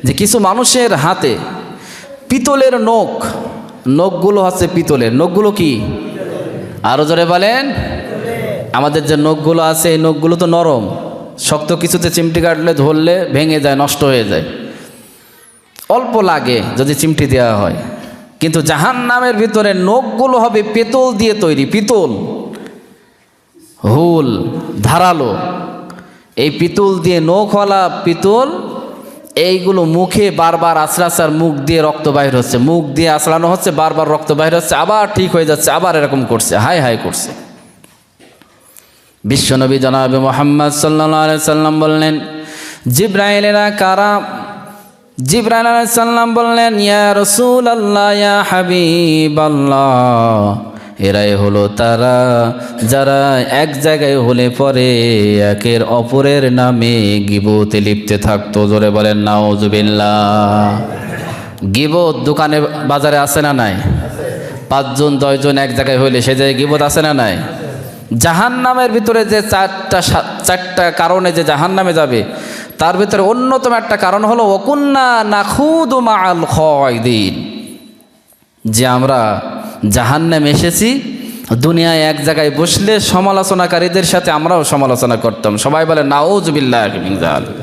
যে কিছু মানুষের হাতে পিতলের নখগুলো হচ্ছে পিতলের। নখগুলো কি? আরও জোরে বলেন। আমাদের যে নখগুলো আছে এই নখগুলো তো নরম, শক্ত কিছুতে চিমটি কাটলে ধরলে ভেঙে যায়, নষ্ট হয়ে যায়, অল্প লাগে যদি চিমটি দেওয়া হয়। কিন্তু জাহান্নামের ভিতরে নখগুলো হবে পিতল দিয়ে তৈরি, পিতল, হুল, ধারালো। এই পিতল দিয়ে, নখওয়ালা পিতল, এইগুলো মুখে বারবার আছড়াছাড়, মুখ দিয়ে রক্ত বাইর হচ্ছে, মুখ দিয়ে আছড়ানো হচ্ছে, বারবার রক্ত বাইর হচ্ছে, আবার ঠিক হয়ে যাচ্ছে, আবার এরকম করছে, হায় হায় করছে। বিশ্বনবী জনাবে মুহাম্মদ সাল্লাল্লাহু আলাইহি সাল্লাম বললেন, জিবরাইলেরা কারা? জিবরাইল আলাইহিস সালাম বললেন, ইয়া রাসূলুল্লাহ, ইয়া হাবিবাল্লাহ, এরাই হলো তারা যারা এক জায়গায় হলে পরে একের অপরের নামে গীবতে লিপ্তে থাকতো। জোরে বলেন নাউজুবিল্লাহ। গীবত দোকানে বাজারে আছে না নাই? 5 জন 10 জন এক জায়গায় হইলে সে জায়গায় গীবত আছে না নাই? জাহান্নামের ভিতরে যে চারটা কারণে যে জাহান্নামে যাবে, তার ভিতরে অন্যতম একটা কারণ হলো ওয়াকুন্না নাখুদু মাআল খায়দিন, যে আমরা জাহান্নামে এসেছি, দুনিয়ায় এক জায়গায় বসলে সমালোচনাকারীদের সাথে আমরাও সমালোচনা করতাম। সবাই বলে নাউজুবিল্লাহি মিন যালিক।